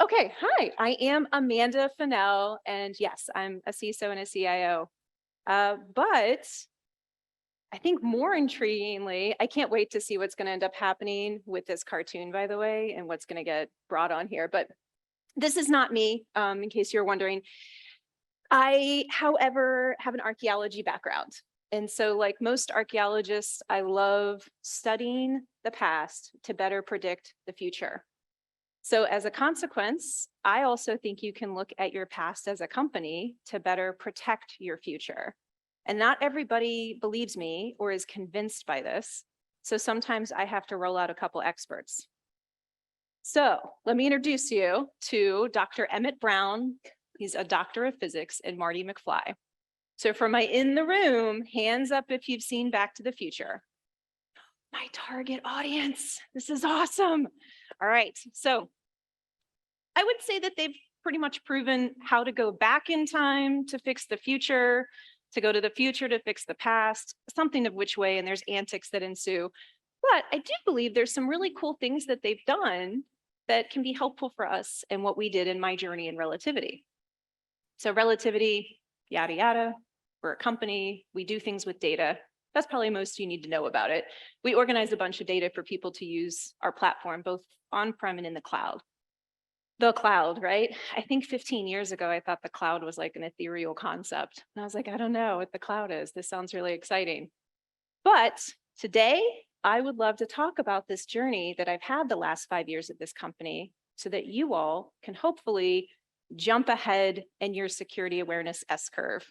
Okay, hi, I am Amanda Fennell, and yes, I'm a CSO and a CIO. But I think more intriguingly, I can't wait to see what's going to end up happening with this cartoon, by the way, and what's going to get brought on here. But this is not me, in case you're wondering. I, however, have an archaeology background. And so like most archaeologists, I love studying the past to better predict the future. So as a consequence, I also think you can look at your past as a company to better protect your future. And not everybody believes me or is convinced by this. So sometimes I have to roll out a couple experts. So let me introduce you to Dr. Emmett Brown. He's a doctor of physics, and Marty McFly. So for my in the room, hands up if you've seen Back to the Future. My target audience, this is awesome. All right, so I would say that they've pretty much proven how to go back in time to fix the future, to go to the future to fix the past, something of which way, and there's antics that ensue. But I do believe there's some really cool things that they've done that can be helpful for us in what we did in my journey in relativity. So relativity, yada, yada, we're a company, we do things with data. That's probably most you need to know about it. We organize a bunch of data for people to use our platform, both on-prem and in the cloud. The cloud, right? I think 15 years ago, I thought the cloud was like an ethereal concept. And I was like, I don't know what the cloud is. This sounds really exciting. But today, I would love to talk about this journey that I've had the last 5 years at this company so that you all can hopefully jump ahead in your security awareness S-curve.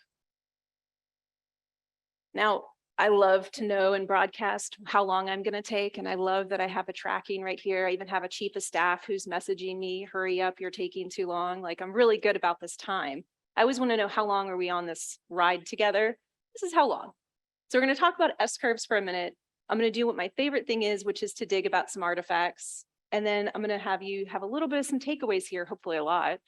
Now, I love to know and broadcast how long I'm going to take, and I love that I have a tracking right here. I even have a chief of staff who's messaging me, hurry up, you're taking too long. Like, I'm really good about this time. I always want to know how long are we on this ride together? This is how long. So we're going to talk about S-curves for a minute. I'm going to do what my favorite thing is, which is to dig about some artifacts. And then I'm going to have you have a little bit of some takeaways here, hopefully a lot,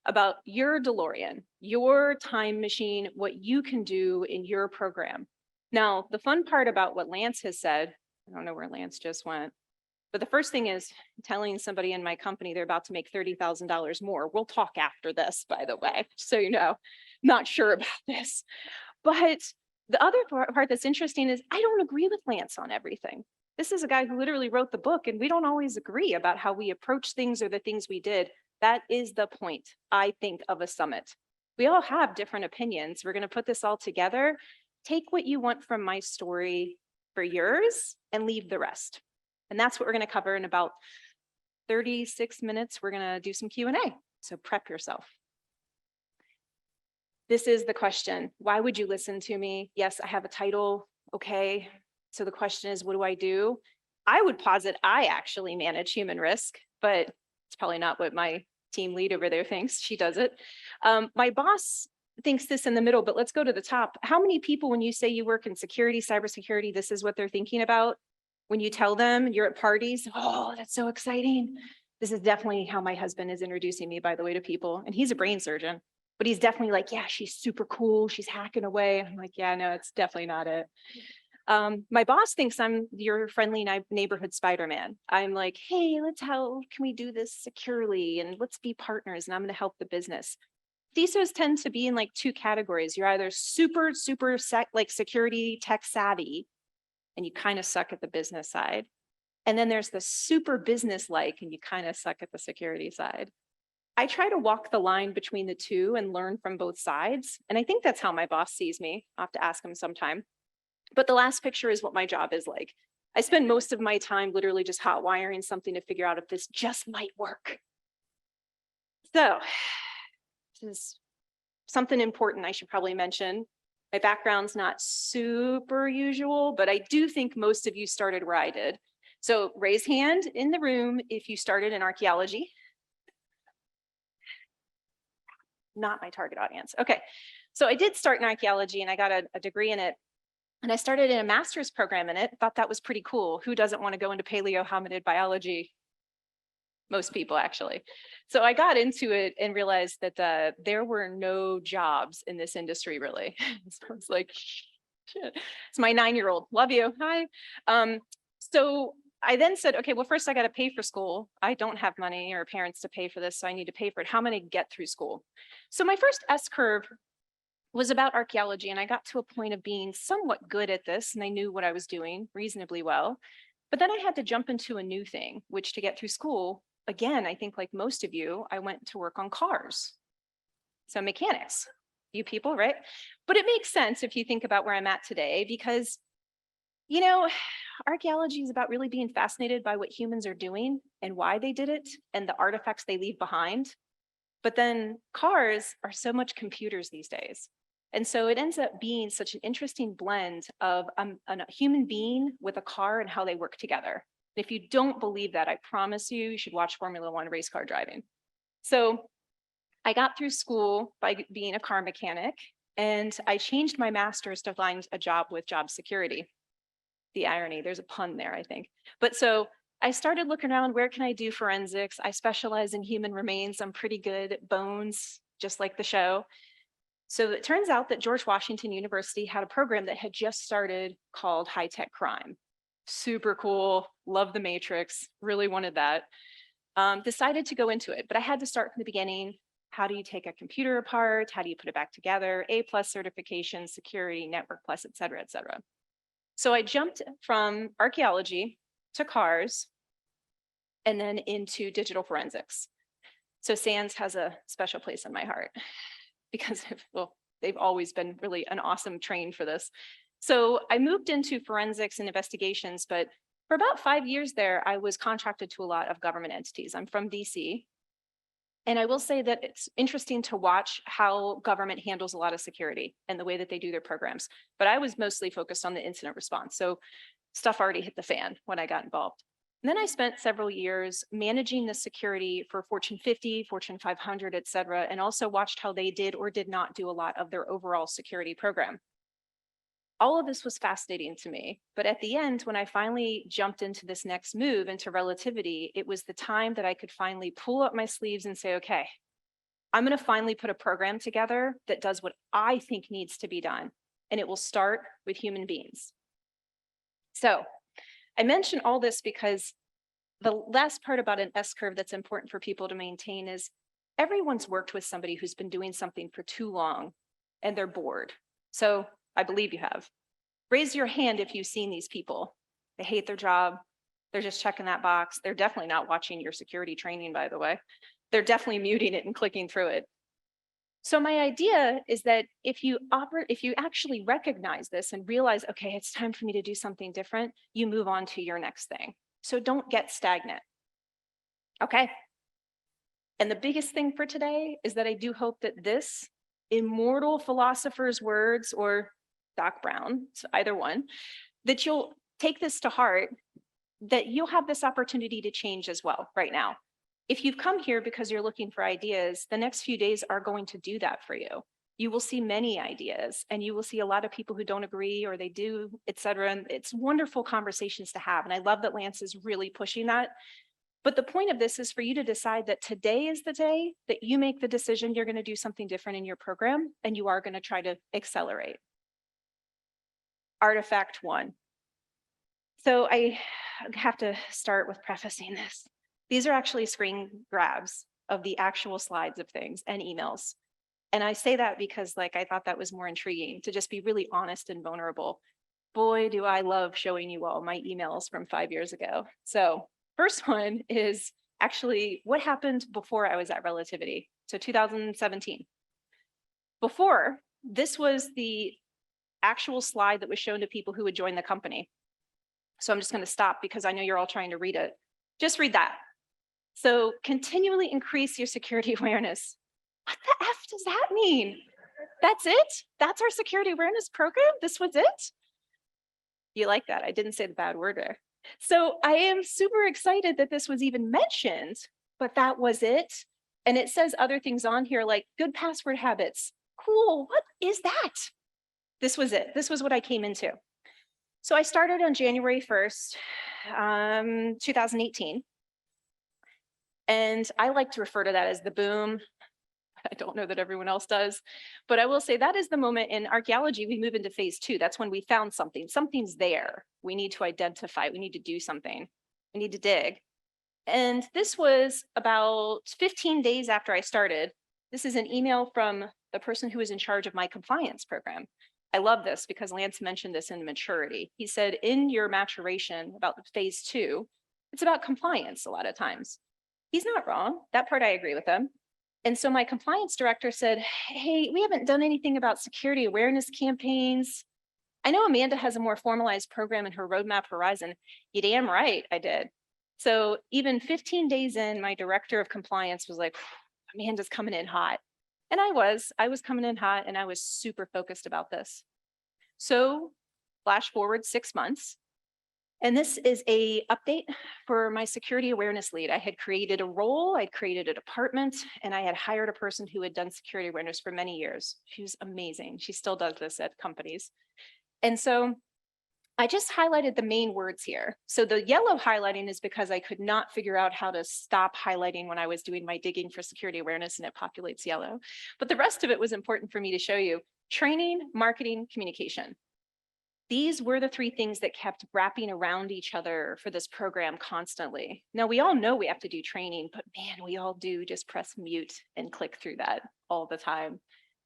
about your DeLorean, your time machine, what you can do in your program. Now, the fun part about what Lance has said, I don't know where Lance just went, but the first thing is telling somebody in my company they're about to make $30,000 more. We'll talk after this, by the way, so you know, not sure about this. But the other part that's interesting is I don't agree with Lance on everything. This is a guy who literally wrote the book, and we don't always agree about how we approach things or the things we did. That is the point, I think, of a summit. We all have different opinions. We're going to put this all together. Take what you want from my story for yours and leave the rest. And that's what we're going to cover in about 36 minutes. We're going to do some Q&A. So prep yourself. This is the question. Why would you listen to me? Yes, I have a title. Okay. So the question is, what do I do? I would posit I actually manage human risk, but it's probably not what my team lead over there thinks. She does it. My boss thinks this in the middle, but let's go to the top. How many people, when you say you work in security, cybersecurity, this is what they're thinking about? When you tell them you're at parties, oh, that's so exciting. This is definitely how my husband is introducing me, by the way, to people. And he's a brain surgeon, but he's definitely like, yeah, she's super cool. She's hacking away. I'm like, yeah, no, it's definitely not it. My boss thinks I'm your friendly neighborhood Spider-Man. I'm like, hey, how can we do this securely? And let's be partners, and I'm going to help the business. CISOs tend to be in like two categories. You're either super like security tech savvy, and you kind of suck at the business side. And then there's the super business-like, and you kind of suck at the security side. I try to walk the line between the two and learn from both sides. And I think that's how my boss sees me. I'll have to ask him sometime. But the last picture is what my job is like. I spend most of my time literally just hot wiring something to figure out if this just might work. So this is something important I should probably mention. My background's not super usual, but I do think most of you started where I did. So raise hand in the room if you started in archaeology. Not my target audience. Okay, so I did start in archaeology and I got a degree in it. And I started in a master's program in it. Thought that was pretty cool. Who doesn't want to go into paleo-hominid biology? Most people, actually. So I got into it and realized that there were no jobs in this industry, really. So I was like, shit. It's my 9-year-old. Love you. Hi. So I then said, okay, well, first I got to pay for school. I don't have money or parents to pay for this, so I need to pay for it. How am I going to get through school? So my first S curve was about archaeology, and I got to a point of being somewhat good at this, and I knew what I was doing reasonably well. But then I had to jump into a new thing, which to get through school, again, I think like most of you, I went to work on cars. So mechanics, you people, right? But it makes sense if you think about where I'm at today, because, you know, archaeology is about really being fascinated by what humans are doing and why they did it and the artifacts they leave behind. But then cars are so much computers these days. And so it ends up being such an interesting blend of a human being with a car and how they work together. If you don't believe that, I promise you, you should watch Formula One race car driving. So I got through school by being a car mechanic, and I changed my master's to find a job with job security. The irony, there's a pun there, I think. But so I started looking around, where can I do forensics? I specialize in human remains. I'm pretty good at bones, just like the show. So it turns out that George Washington University had a program that had just started called High Tech Crime. Super cool, love the Matrix, really wanted that. Decided to go into it, but I had to start from the beginning. How do you take a computer apart? How do you put it back together? A+ certification, security, network plus, et cetera, et cetera. So I jumped from archaeology to cars and then into digital forensics. So SANS has a special place in my heart because, well, they've always been really an awesome train for this. So I moved into forensics and investigations, but for about 5 years there, I was contracted to a lot of government entities. I'm from DC. And I will say that it's interesting to watch how government handles a lot of security and the way that they do their programs. But I was mostly focused on the incident response. So stuff already hit the fan when I got involved. And then I spent several years managing the security for Fortune 50, Fortune 500, et cetera, and also watched how they did or did not do a lot of their overall security program. All of this was fascinating to me. But at the end, when I finally jumped into this next move into Relativity, it was the time that I could finally pull up my sleeves and say, okay, I'm going to finally put a program together that does what I think needs to be done. And it will start with human beings. So I mention all this because the last part about an S curve that's important for people to maintain is everyone's worked with somebody who's been doing something for too long and they're bored. So I believe you have. Raise your hand if you've seen these people. They hate their job. They're just checking that box. They're definitely not watching your security training, by the way. They're definitely muting it and clicking through it. So my idea is that if you actually recognize this and realize, okay, it's time for me to do something different, you move on to your next thing. So don't get stagnant. Okay. And the biggest thing for today is that I do hope that this immortal philosopher's words, or Doc Brown, so either one, that you'll take this to heart, that you'll have this opportunity to change as well right now. If you've come here because you're looking for ideas, the next few days are going to do that for you. You will see many ideas, and you will see a lot of people who don't agree or they do, et cetera. And it's wonderful conversations to have. And I love that Lance is really pushing that. But the point of this is for you to decide that today is the day that you make the decision you're going to do something different in your program, and you are going to try to accelerate. Artifact 1. So I have to start with prefacing this. These are actually screen grabs of the actual slides of things and emails. And I say that because I thought that was more intriguing to just be really honest and vulnerable. Boy, do I love showing you all my emails from 5 years ago. So first one is actually what happened before I was at Relativity. So 2017. Before, this was the actual slide that was shown to people who would join the company. So I'm just going to stop because I know you're all trying to read it. Just read that. So continually increase your security awareness. What the F does that mean? That's it? That's our security awareness program? This was it? You like that? I didn't say the bad word there. So I am super excited that this was even mentioned, but that was it. And it says other things on here like good password habits. Cool. What is that? This was it. This was what I came into. So I started on January 1st, 2018. And I like to refer to that as the boom. I don't know that everyone else does, but I will say that is the moment in archaeology we move into phase 2. That's when we found something. Something's there. We need to identify. We need to do something. We need to dig. And this was about 15 days after I started. This is an email from the person who was in charge of my compliance program. I love this because Lance mentioned this in maturity. He said, in your maturation about phase 2, it's about compliance a lot of times. He's not wrong. That part I agree with him. And so my compliance director said, hey, we haven't done anything about security awareness campaigns. I know Amanda has a more formalized program in her roadmap horizon. You damn right I did. So even 15 days in, my director of compliance was like, Amanda's coming in hot. And I was coming in hot, and I was super focused about this. So flash forward 6 months. And this is a update for my security awareness lead. I had created a role, I'd created a department, and I had hired a person who had done security awareness for many years. She was amazing. She still does this at companies. And so I just highlighted the main words here. So the yellow highlighting is because I could not figure out how to stop highlighting when I was doing my digging for security awareness, and it populates yellow. But the rest of it was important for me to show you. Training, marketing, communication. These were the 3 things that kept wrapping around each other for this program constantly. Now, we all know we have to do training, but man, we all do just press mute and click through that all the time.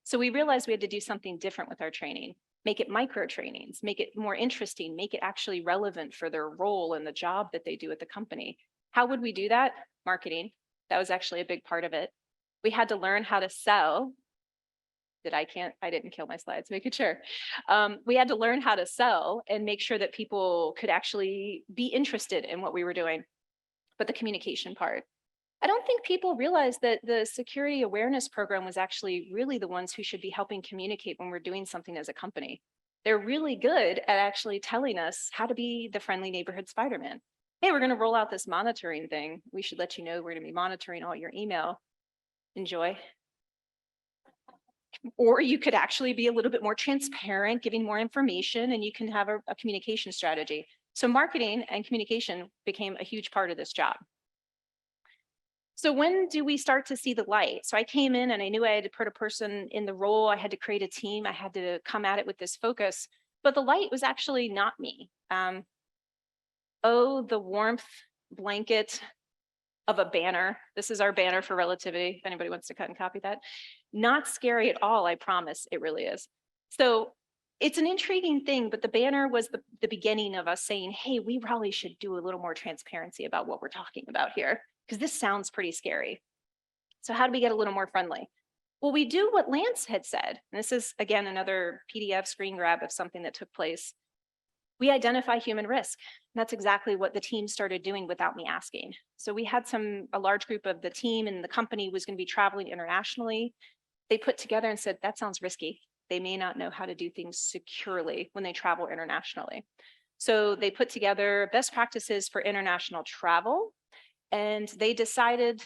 So we realized we had to do something different with our training. Make it micro trainings, make it more interesting, make it actually relevant for their role and the job that they do at the company. How would we do that? Marketing. That was actually a big part of it. We had to learn how to sell. I didn't kill my slides, making sure. We had to learn how to sell and make sure that people could actually be interested in what we were doing. But the communication part, I don't think people realize that the security awareness program was actually really the ones who should be helping communicate when we're doing something as a company. They're really good at actually telling us how to be the friendly neighborhood Spider-Man. Hey, we're going to roll out this monitoring thing. We should let you know we're going to be monitoring all your email. Enjoy. Or you could actually be a little bit more transparent, giving more information, and you can have a communication strategy. So marketing and communication became a huge part of this job. So when do we start to see the light? So I came in and I knew I had to put a person in the role. I had to create a team. I had to come at it with this focus. But the light was actually not me. The warmth blanket of a banner. This is our banner for Relativity, if anybody wants to cut and copy that. Not scary at all, I promise. It really is. So it's an intriguing thing, but the banner was the beginning of us saying, hey, we probably should do a little more transparency about what we're talking about here, because this sounds pretty scary. So how do we get a little more friendly? Well, we do what Lance had said. And this is, again, another PDF screen grab of something that took place. We identify human risk. That's exactly what the team started doing without me asking. So we had a large group of the team, and the company was going to be traveling internationally. They put together and said, that sounds risky. They may not know how to do things securely when they travel internationally. So they put together best practices for international travel, and they decided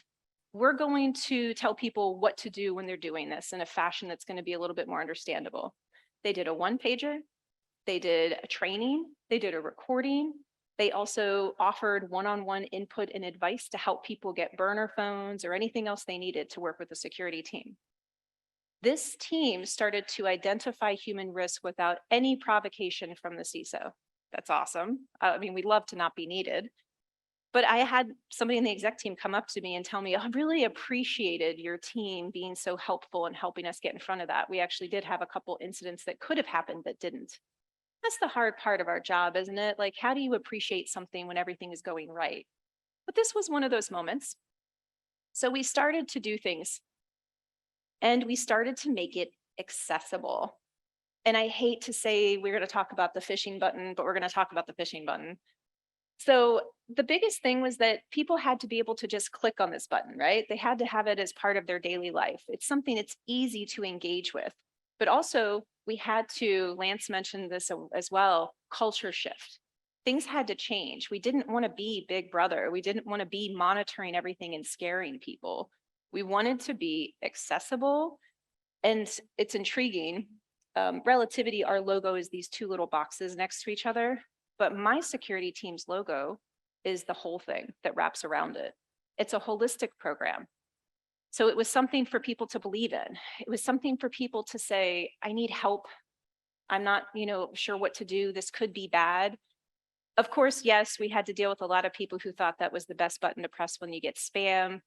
we're going to tell people what to do when they're doing this in a fashion that's going to be a little bit more understandable. They did a 1-pager. They did a training, they did a recording. They also offered one-on-one input and advice to help people get burner phones or anything else they needed to work with the security team. This team started to identify human risk without any provocation from the CISO. That's awesome. I mean, we'd love to not be needed. But I had somebody in the exec team come up to me and tell me, I really appreciated your team being so helpful and helping us get in front of that. We actually did have a couple incidents that could have happened that didn't. That's the hard part of our job, isn't it? Like, how do you appreciate something when everything is going right? But this was one of those moments. So we started to do things, and we started to make it accessible. And I hate to say we're going to talk about the phishing button, but we're going to talk about the phishing button. So the biggest thing was that people had to be able to just click on this button, right? They had to have it as part of their daily life. It's something it's easy to engage with. But also, we had to, Lance mentioned this as well, culture shift. Things had to change. We didn't want to be Big Brother. We didn't want to be monitoring everything and scaring people. We wanted to be accessible. And it's intriguing. Relativity, our logo is these 2 little boxes next to each other. But my security team's logo is the whole thing that wraps around it. It's a holistic program. So it was something for people to believe in. It was something for people to say, I need help. I'm not, sure what to do. This could be bad. Of course, yes, we had to deal with a lot of people who thought that was the best button to press when you get spam.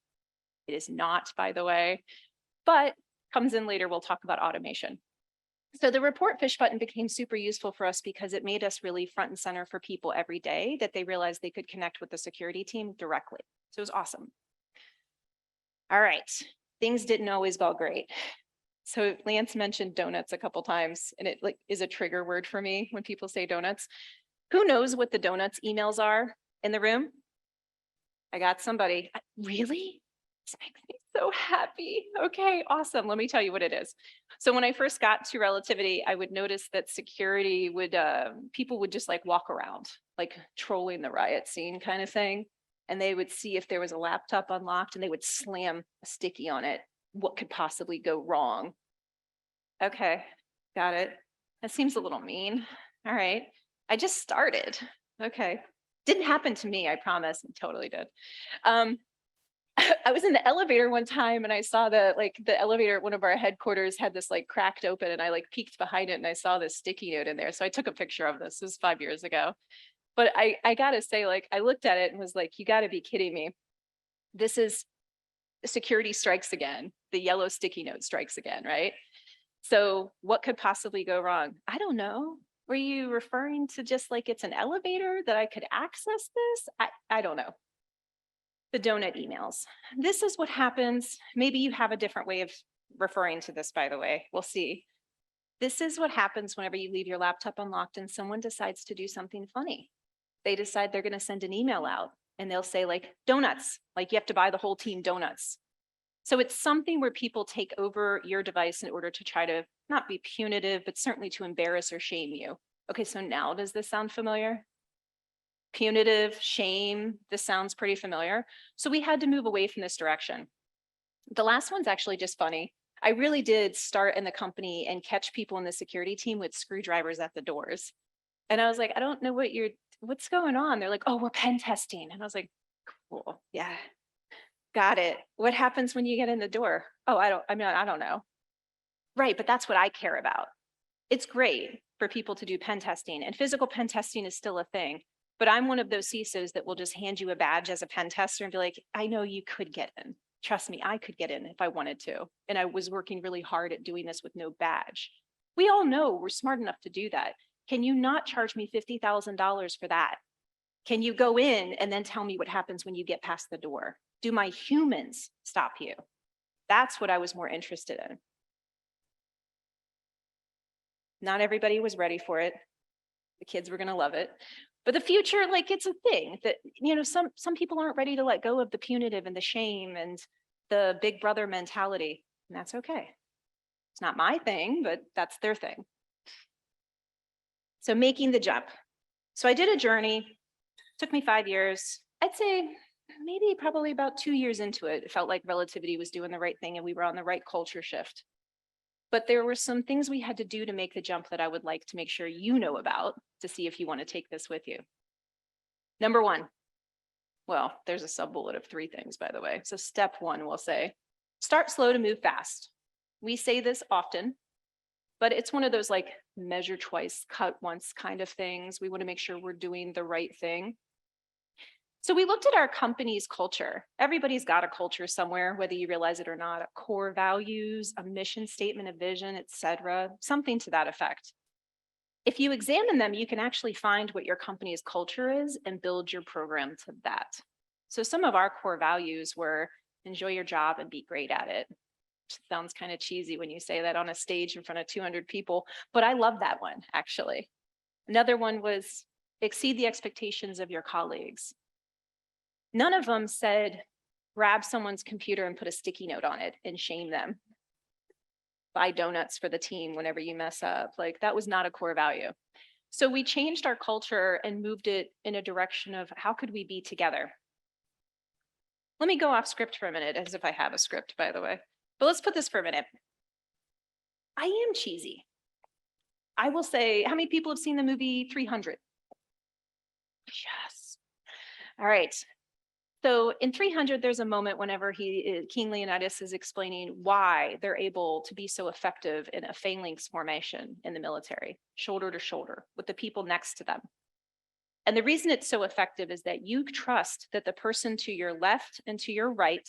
It is not, by the way, but comes in later, we'll talk about automation. So the report fish button became super useful for us because it made us really front and center for people every day that they realized they could connect with the security team directly. So it was awesome. All right, things didn't always go great. So Lance mentioned donuts a couple times, and it like is a trigger word for me when people say donuts. Who knows what the donuts emails are in the room? I got somebody. Really? This makes me so happy. Okay, awesome. Let me tell you what it is. So when I first got to Relativity, I would notice that security would, people would just like walk around, like trolling the riot scene kind of thing. And they would see if there was a laptop unlocked and they would slam a sticky on it. What could possibly go wrong? Okay, got it. That seems a little mean. All right. I just started. Okay. Didn't happen to me, I promise. It totally did. I was in the elevator one time and I saw the elevator at one of our headquarters had this like cracked open, and I like peeked behind it and I saw this sticky note in there. So I took a picture of this. This was 5 years ago. But I gotta say, like, I looked at it and was like, you gotta be kidding me. This is security strikes again. The yellow sticky note strikes again, right? So what could possibly go wrong? I don't know. Were you referring to just like it's an elevator that I could access this? I don't know. The donut emails. This is what happens. Maybe you have a different way of referring to this, by the way. We'll see. This is what happens whenever you leave your laptop unlocked and someone decides to do something funny. They decide they're going to send an email out and they'll say like donuts, like you have to buy the whole team donuts. So it's something where people take over your device in order to try to not be punitive, but certainly to embarrass or shame you. Okay, so now does this sound familiar? Punitive, shame, this sounds pretty familiar. So we had to move away from this direction. The last one's actually just funny. I really did start in the company and catch people in the security team with screwdrivers at the doors. And I was like, I don't know what's going on? They're like, oh, we're pen testing. And I was like, cool, yeah, got it. What happens when you get in the door? Oh, I don't know. Right, but that's what I care about. It's great for people to do pen testing, and physical pen testing is still a thing. But I'm one of those CISOs that will just hand you a badge as a pen tester and be like, I know you could get in. Trust me, I could get in if I wanted to. And I was working really hard at doing this with no badge. We all know we're smart enough to do that. Can you not charge me $50,000 for that? Can you go in and then tell me what happens when you get past the door? Do my humans stop you? That's what I was more interested in. Not everybody was ready for it. The kids were going to love it. But the future, like, it's a thing that, you know, some people aren't ready to let go of the punitive and the shame and the big brother mentality, and that's okay. It's not my thing, but that's their thing. So making the jump. So I did a journey, took me 5 years. I'd say maybe probably about 2 years into it, it felt like Relativity was doing the right thing and we were on the right culture shift. But there were some things we had to do to make the jump that I would like to make sure you know about to see if you want to take this with you. Number one, well, there's a sub-bullet of 3 things, by the way. So step 1, we'll say, start slow to move fast. We say this often, but it's one of those like measure twice, cut once kind of things. We want to make sure we're doing the right thing. So we looked at our company's culture. Everybody's got a culture somewhere, whether you realize it or not, a core values, a mission statement, a vision, etc., something to that effect. If you examine them, you can actually find what your company's culture is and build your program to that. So some of our core values were enjoy your job and be great at it. Which sounds kind of cheesy when you say that on a stage in front of 200 people, but I love that one, actually. Another one was exceed the expectations of your colleagues. None of them said, grab someone's computer and put a sticky note on it and shame them. Buy donuts for the team whenever you mess up. Like, that was not a core value. So we changed our culture and moved it in a direction of how could we be together? Let me go off script for a minute, as if I have a script, by the way. But let's put this for a minute. I am cheesy. I will say, how many people have seen the movie 300? Yes. All right. So in 300, there's a moment whenever King Leonidas is explaining why they're able to be so effective in a phalanx formation in the military, shoulder to shoulder with the people next to them. And the reason it's so effective is that you trust that the person to your left and to your right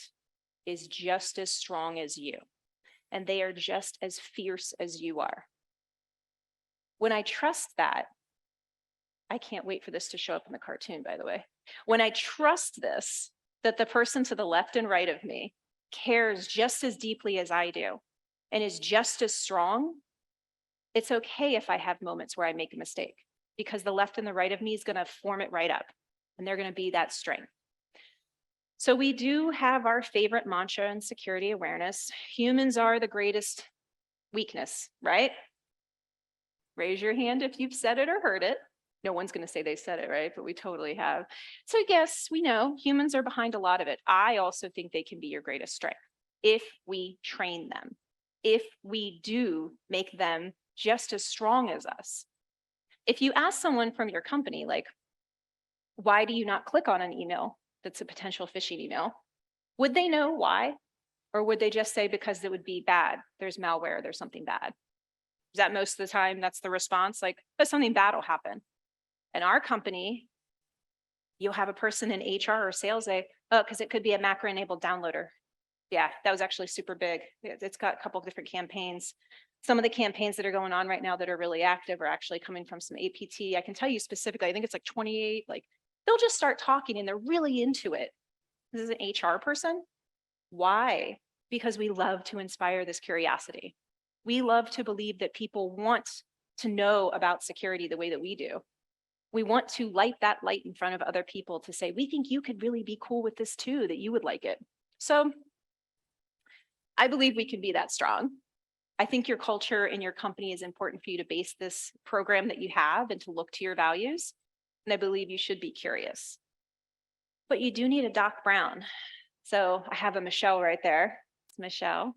is just as strong as you, and they are just as fierce as you are. When I trust that, I can't wait for this to show up in the cartoon, by the way. When I trust this, that the person to the left and right of me cares just as deeply as I do and is just as strong, it's okay if I have moments where I make a mistake, because the left and the right of me is going to form it right up, and they're going to be that strength. So we do have our favorite mantra in security awareness. Humans are the greatest weakness, right? Raise your hand if you've said it or heard it. No one's going to say they said it, right? But we totally have. So yes, we know humans are behind a lot of it. I also think they can be your greatest strength if we train them, if we do make them just as strong as us. If you ask someone from your company, like, why do you not click on an email that's a potential phishing email? Would they know why? Or would they just say because it would be bad? There's malware, there's something bad. Is that most of the time that's the response? Like, but something bad will happen. In our company, you'll have a person in HR or sales say, oh, because it could be a macro-enabled downloader. Yeah, that was actually super big. It's got a couple of different campaigns. Some of the campaigns that are going on right now that are really active are actually coming from some APT. I can tell you specifically, I think it's like 28, like they'll just start talking and they're really into it. This is an HR person. Why? Because we love to inspire this curiosity. We love to believe that people want to know about security the way that we do. We want to light that light in front of other people to say, we think you could really be cool with this too, that you would like it. So I believe we can be that strong. I think your culture in your company is important for you to base this program that you have and to look to your values. And I believe you should be curious. But you do need a Doc Brown. So I have a Michelle right there. It's Michelle.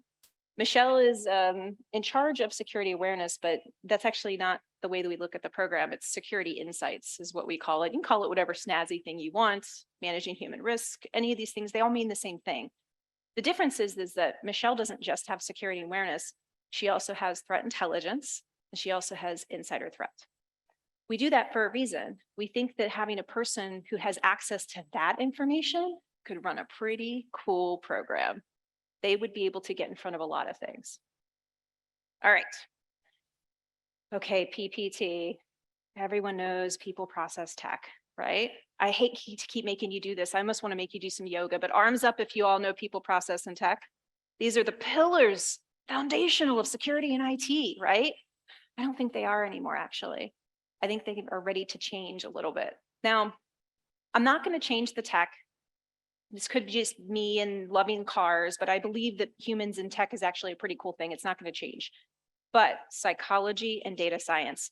Michelle is in charge of security awareness, but that's actually not the way that we look at the program. It's security insights is what we call it. You can call it whatever snazzy thing you want, managing human risk, any of these things, they all mean the same thing. The difference is that Michelle doesn't just have security awareness. She also has threat intelligence, and she also has insider threat. We do that for a reason. We think that having a person who has access to that information could run a pretty cool program. They would be able to get in front of a lot of things. All right. Okay, PPT. Everyone knows people, process, tech, right? I hate to keep making you do this. I almost want to make you do some yoga, but arms up if you all know people, process, and tech. These are the pillars, foundational of security and IT, right? I don't think they are anymore, actually. I think they are ready to change a little bit. Now, I'm not going to change the tech. This could be just me and loving cars, but I believe that humans in tech is actually a pretty cool thing. It's not going to change. But psychology and data science.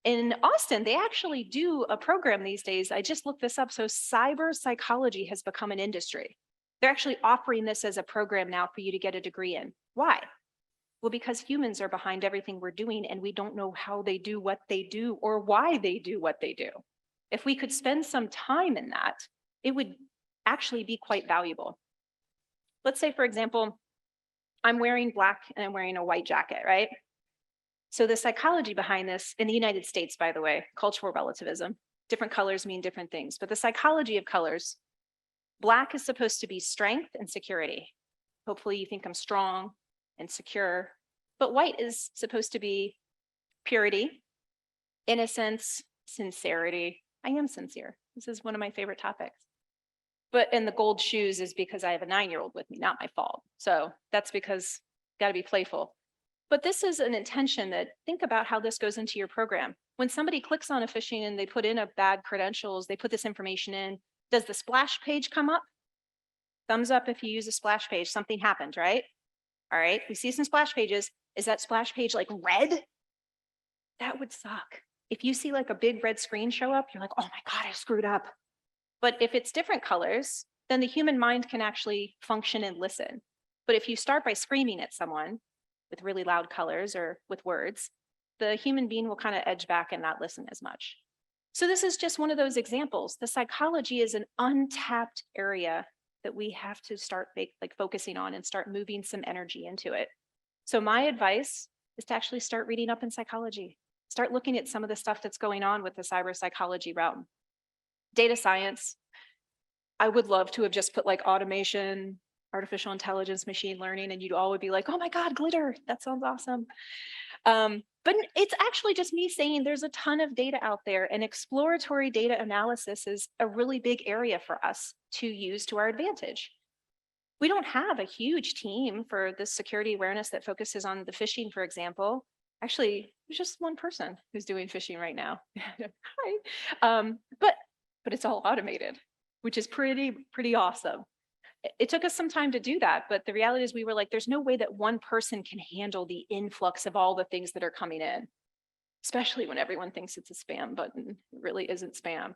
In Austin, they actually do a program these days. I just looked this up. So cyber psychology has become an industry. They're actually offering this as a program now for you to get a degree in. Why? Well, because humans are behind everything we're doing, and we don't know how they do what they do or why they do what they do. If we could spend some time in that, it would actually be quite valuable. Let's say, for example, I'm wearing black and I'm wearing a white jacket, right? So the psychology behind this in the United States, by the way, cultural relativism, different colors mean different things, but the psychology of colors, black is supposed to be strength and security. Hopefully you think I'm strong and secure, but white is supposed to be purity, innocence, sincerity. I am sincere. This is one of my favorite topics. But in the gold shoes is because I have a 9-year-old with me, not my fault. So that's because got to be playful. But this is an intention that think about how this goes into your program. When somebody clicks on a phishing and they put in a bad credentials, they put this information in, does the splash page come up? Thumbs up if you use a splash page, something happened, right? All right, we see some splash pages. Is that splash page like red? That would suck. If you see like a big red screen show up, you're like, oh my God, I screwed up. But if it's different colors, then the human mind can actually function and listen. But if you start by screaming at someone with really loud colors or with words, the human being will kind of edge back and not listen as much. So this is just one of those examples. The psychology is an untapped area that we have to start focusing on and start moving some energy into it. So my advice is to actually start reading up in psychology. Start looking at some of the stuff that's going on with the cyber psychology realm. Data science, I would love to have just put like automation, artificial intelligence, machine learning, and you'd all would be like, oh my God, glitter, that sounds awesome. But it's actually just me saying there's a ton of data out there, and exploratory data analysis is a really big area for us to use to our advantage. We don't have a huge team for the security awareness that focuses on the phishing, for example. Actually, there's just one person who's doing phishing right now. Hi. But it's all automated, which is pretty awesome. It took us some time to do that, but the reality is we were like, there's no way that one person can handle the influx of all the things that are coming in, especially when everyone thinks it's a spam button. It really isn't spam.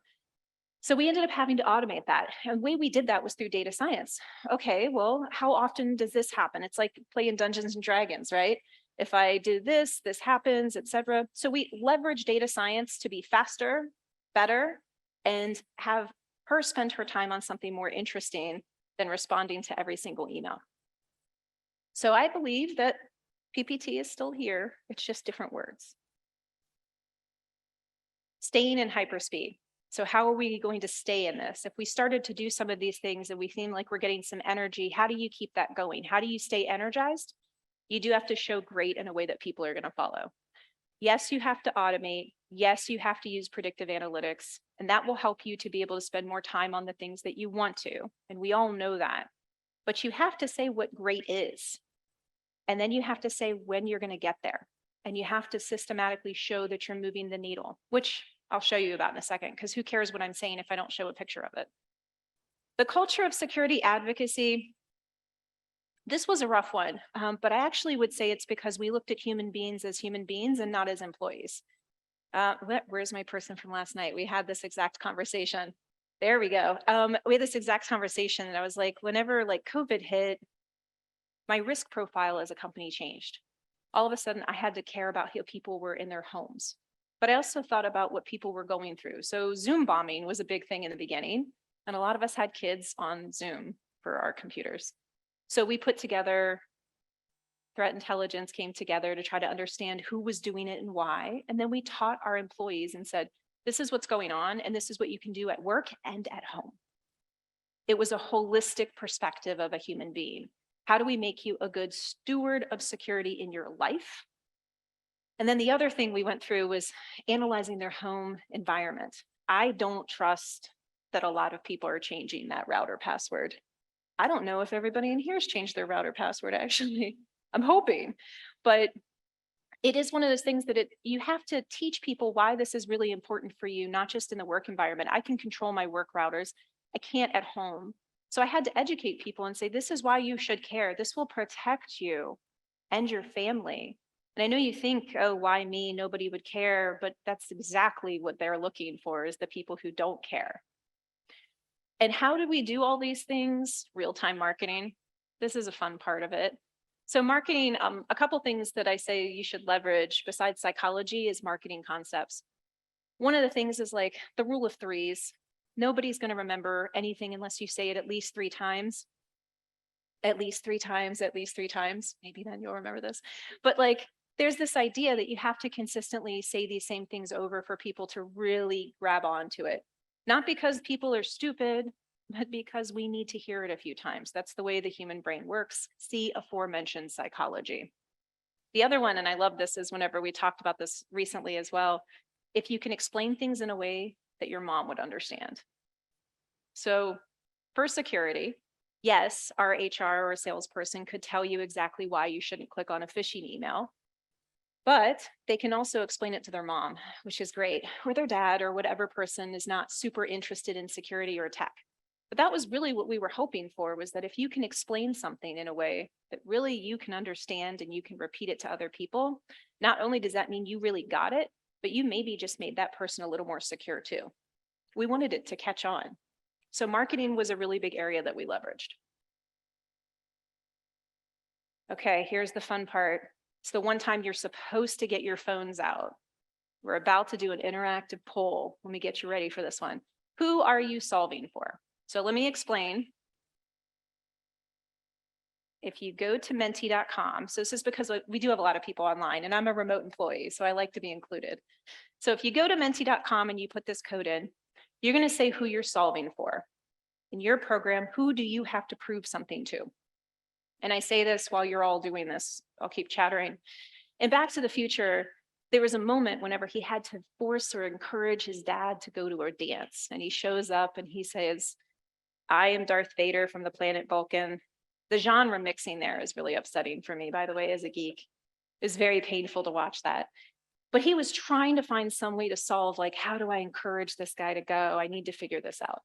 So we ended up having to automate that. And the way we did that was through data science. Okay, well, how often does this happen? It's like playing Dungeons and Dragons, right? If I do this, this happens, etc. So we leverage data science to be faster, better, and have her spend her time on something more interesting than responding to every single email. So I believe that PPT is still here. It's just different words. Staying in hyperspeed. So how are we going to stay in this? If we started to do some of these things and we seem like we're getting some energy, how do you keep that going? How do you stay energized? You do have to show great in a way that people are going to follow. Yes, you have to automate. Yes, you have to use predictive analytics, and that will help you to be able to spend more time on the things that you want to. And we all know that. But you have to say what great is. And then you have to say when you're going to get there. And you have to systematically show that you're moving the needle, which I'll show you about in a second, because who cares what I'm saying if I don't show a picture of it. The culture of security advocacy, this was a rough one, but I actually would say it's because we looked at human beings as human beings and not as employees. Where's my person from last night? We had this exact conversation. There we go. We had this exact conversation, and I was like, whenever like COVID hit, my risk profile as a company changed. All of a sudden, I had to care about how people were in their homes. But I also thought about what people were going through. So Zoom bombing was a big thing in the beginning, and a lot of us had kids on Zoom for our computers. So we put together, threat intelligence came together to try to understand who was doing it and why. And then we taught our employees and said, this is what's going on, and this is what you can do at work and at home. It was a holistic perspective of a human being. How do we make you a good steward of security in your life? And then the other thing we went through was analyzing their home environment. I don't trust that a lot of people are changing that router password. I don't know if everybody in here has changed their router password, actually. I'm hoping, but it is one of those things that you have to teach people why this is really important for you, not just in the work environment. I can control my work routers. I can't at home. So I had to educate people and say, this is why you should care. This will protect you and your family. And I know you think, oh, why me? Nobody would care. But that's exactly what they're looking for, is the people who don't care. And how do we do all these things? Real-time marketing. This is a fun part of it. So marketing, a couple things that I say you should leverage besides psychology is marketing concepts. One of the things is like the rule of threes. Nobody's going to remember anything unless you say it at least 3 times. At least 3 times, at least 3 times. Maybe then you'll remember this. But like, there's this idea that you have to consistently say these same things over for people to really grab onto it. Not because people are stupid, but because we need to hear it a few times. That's the way the human brain works. See aforementioned psychology. The other one, and I love this, is whenever we talked about this recently as well, if you can explain things in a way that your mom would understand. So for security, yes, our HR or salesperson could tell you exactly why you shouldn't click on a phishing email, but they can also explain it to their mom, which is great, or their dad, or whatever person is not super interested in security or tech. But that was really what we were hoping for, was that if you can explain something in a way that really you can understand and you can repeat it to other people, not only does that mean you really got it, but you maybe just made that person a little more secure too. We wanted it to catch on. So marketing was a really big area that we leveraged. Okay, here's the fun part. It's the one time you're supposed to get your phones out. We're about to do an interactive poll. Let me get you ready for this one. Who are you solving for? So let me explain. If you go to menti.com, so this is because we do have a lot of people online, and I'm a remote employee, so I like to be included. So if you go to menti.com and you put this code in, You're going to say who you're solving for. In your program, who do you have to prove something to? And I say this while you're all doing this. I'll keep chattering. In Back to the Future, there was a moment whenever he had to force or encourage his dad to go to a dance. And he shows up and he says, I am Darth Vader from the planet Vulcan. The genre mixing there is really upsetting for me, by the way, as a geek. It was very painful to watch that. But he was trying to find some way to solve, like, how do I encourage this guy to go? I need to figure this out.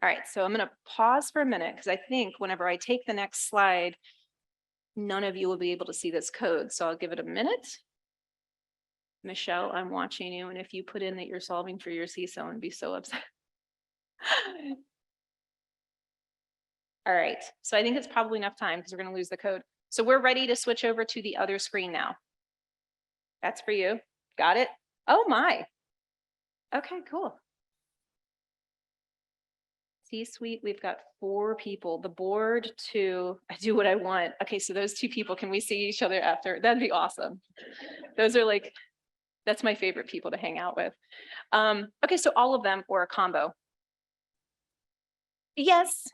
All right, so I'm going to pause for a minute because I think whenever I take the next slide, none of you will be able to see this code. So I'll give it a minute. Michelle, I'm watching you. And if you put in that you're solving for your CSO, I'd be so upset. All right, so I think it's probably enough time because we're going to lose the code. So we're ready to switch over to the other screen now. That's for you. Got it? Oh my. Okay, cool. C-suite, we've got 4 people. The board, 2. I do what I want. Okay, so those 2 people, can we see each other after? That'd be awesome. Those are like, that's my favorite people to hang out with. Okay, so all of them or a combo. Yes,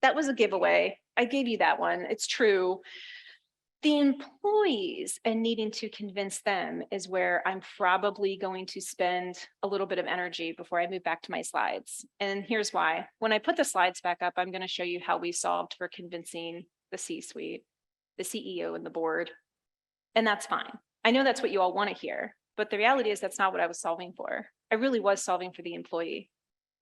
that was a giveaway. I gave you that one. It's true. The employees and needing to convince them is where I'm probably going to spend a little bit of energy before I move back to my slides. And here's why. When I put the slides back up, I'm going to show you how we solved for convincing the C-suite, the CEO and the board. And that's fine. I know that's what you all want to hear, but the reality is that's not what I was solving for. I really was solving for the employee.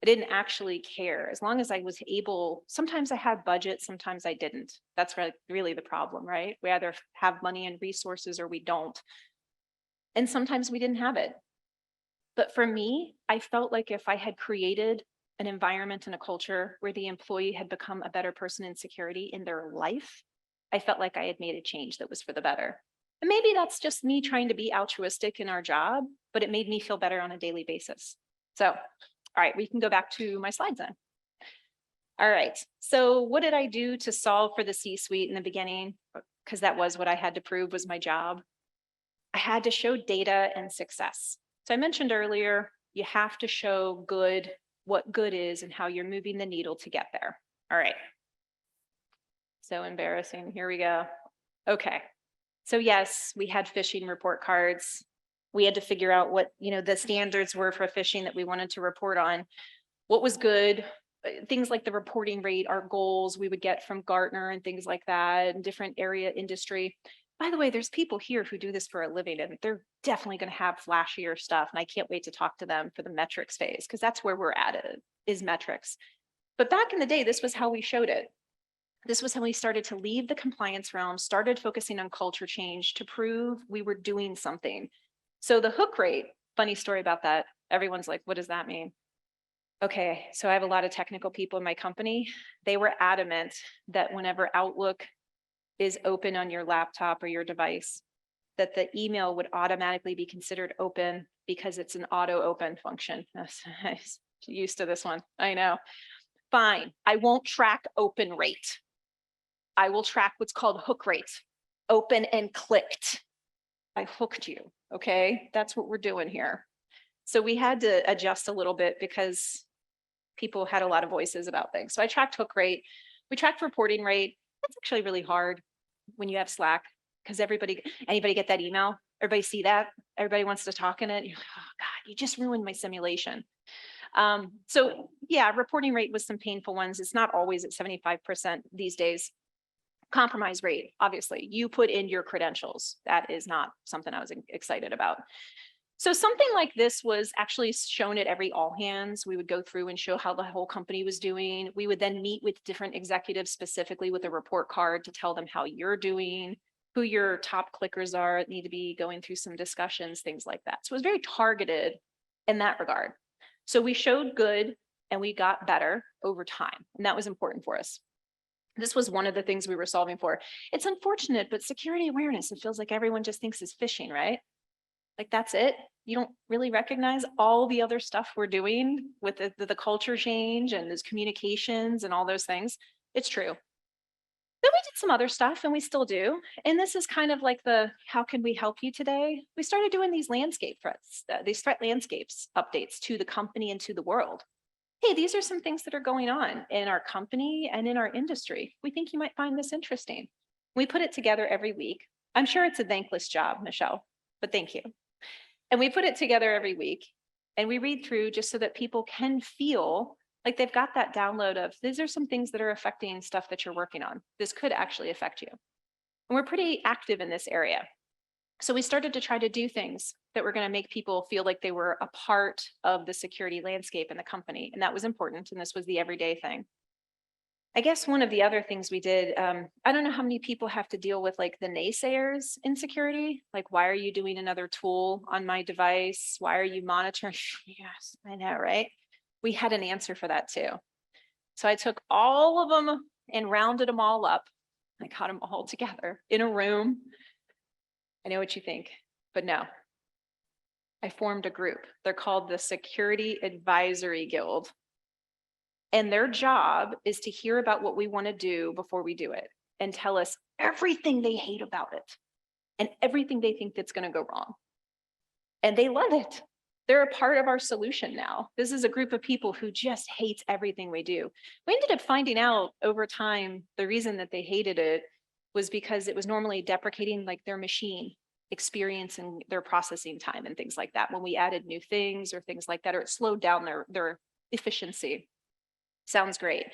I didn't actually care. As long as I was able, sometimes I had budget, sometimes I didn't. That's really the problem, right? We either have money and resources or we don't. And sometimes we didn't have it. But for me, I felt like if I had created an environment and a culture where the employee had become a better person in security in their life, I felt like I had made a change that was for the better. And maybe that's just me trying to be altruistic in our job, but it made me feel better on a daily basis. So, all right, we can go back to my slides then. All right, so what did I do to solve for the C-suite in the beginning? Because that was what I had to prove was my job. I had to show data and success. So I mentioned earlier, you have to show good, what good is and how you're moving the needle to get there. All right. So embarrassing, here we go. Okay, so yes, we had phishing report cards. We had to figure out what, the standards were for phishing that we wanted to report on. What was good, things like the reporting rate, our goals we would get from Gartner and things like that, and different area industry. By the way, there's people here who do this for a living and they're definitely going to have flashier stuff. And I can't wait to talk to them for the metrics phase because that's where we're at, is metrics. But back in the day, this was how we showed it. This was how we started to leave the compliance realm, started focusing on culture change to prove we were doing something. So the hook rate, funny story about that. Everyone's like, what does that mean? Okay, so I have a lot of technical people in my company. They were adamant that whenever Outlook is open on your laptop or your device, that the email would automatically be considered open because it's an auto open function. I'm used to this one, I know. Fine, I won't track open rate. I will track what's called hook rate, open and clicked. I hooked you, okay? That's what we're doing here. So we had to adjust a little bit because people had a lot of voices about things. So I tracked hook rate. We tracked reporting rate. That's actually really hard when you have Slack because anybody get that email? Everybody see that? Everybody wants to talk in it. You're like, oh God, you just ruined my simulation. So yeah, reporting rate was some painful ones. It's not always at 75% these days. Compromise rate, obviously, you put in your credentials. That is not something I was excited about. So something like this was actually shown at every all hands. We would go through and show how the whole company was doing. We would then meet with different executives specifically with a report card to tell them how you're doing, who your top clickers are, need to be going through some discussions, things like that. So it was very targeted in that regard. So we showed good and we got better over time. And that was important for us. This was one of the things we were solving for. It's unfortunate, but security awareness, it feels like everyone just thinks is phishing, right? Like that's it. You don't really recognize all the other stuff we're doing with the culture change and those communications and all those things. It's true. Then we did some other stuff, and we still do. And this is kind of like the, how can we help you today? We started doing these landscape threats, these threat landscapes updates to the company and to the world. Hey, these are some things that are going on in our company and in our industry. We think you might find this interesting. We put it together every week. I'm sure it's a thankless job, Michelle, but thank you. And we put it together every week, and we read through just so that people can feel like they've got that download of, these are some things that are affecting stuff that you're working on. This could actually affect you. And we're pretty active in this area. So we started to try to do things that were going to make people feel like they were a part of the security landscape in the company. And that was important. And this was the everyday thing. I guess one of the other things we did, I don't know how many people have to deal with like the naysayers in security. Like, why are you doing another tool on my device? Why are you monitoring? Yes, I know, right? We had an answer for that too. So I took all of them and rounded them all up. I got them all together in a room. I know what you think, but no. I formed a group. They're called the Security Advisory Guild. And their job is to hear about what we want to do before we do it and tell us everything they hate about it and everything they think that's going to go wrong. And they love it. They're a part of our solution now. This is a group of people who just hates everything we do. We ended up finding out over time, the reason that they hated it was because it was normally deprecating like their machine experience and their processing time and things like that. When we added new things or things like that, or it slowed down their efficiency. Sounds great.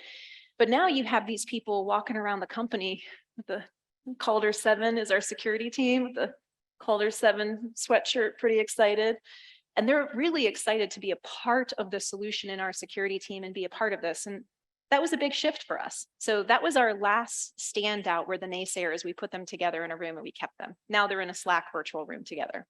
But now you have these people walking around the company with the Calder 7 is our security team, with the Calder 7 sweatshirt, pretty excited. And they're really excited to be a part of the solution in our security team and be a part of this. And that was a big shift for us. So that was our last standout, where the naysayers, we put them together in a room and we kept them. Now they're in a Slack virtual room together.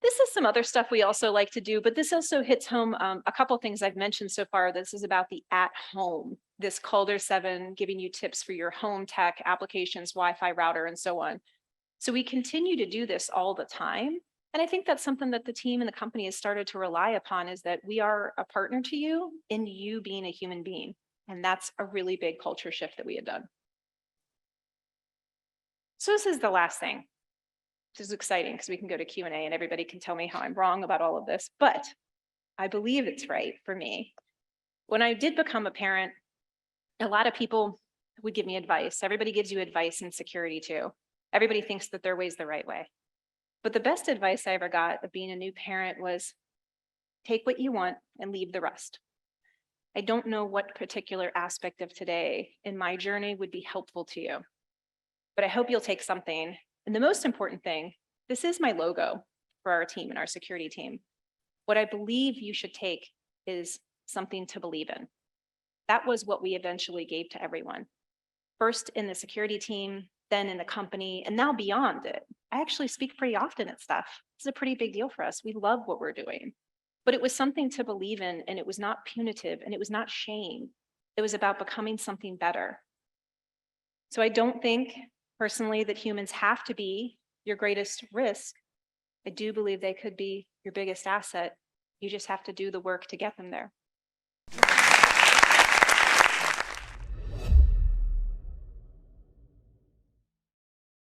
This is some other stuff we also like to do, but this also hits home a couple things I've mentioned so far. This is about the at home, this Calder 7 giving you tips for your home tech applications, Wi-Fi router, and so on. So we continue to do this all the time. And I think that's something that the team and the company has started to rely upon, is that we are a partner to you in you being a human being. And that's a really big culture shift that we had done. So this is the last thing. This is exciting because we can go to Q&A and everybody can tell me how I'm wrong about all of this, but I believe it's right for me. When I did become a parent, a lot of people would give me advice. Everybody gives you advice in security too. Everybody thinks that their way is the right way. But the best advice I ever got of being a new parent was, take what you want and leave the rest. I don't know what particular aspect of today in my journey would be helpful to you, but I hope you'll take something. And the most important thing, this is my logo for our team and our security team. What I believe you should take is something to believe in. That was what we eventually gave to everyone. First in the security team, then in the company, and now beyond it. I actually speak pretty often at stuff. It's a pretty big deal for us. We love what we're doing. But it was something to believe in, and it was not punitive, and it was not shame. It was about becoming something better. So I don't think personally that humans have to be your greatest risk. I do believe they could be your biggest asset. You just have to do the work to get them there.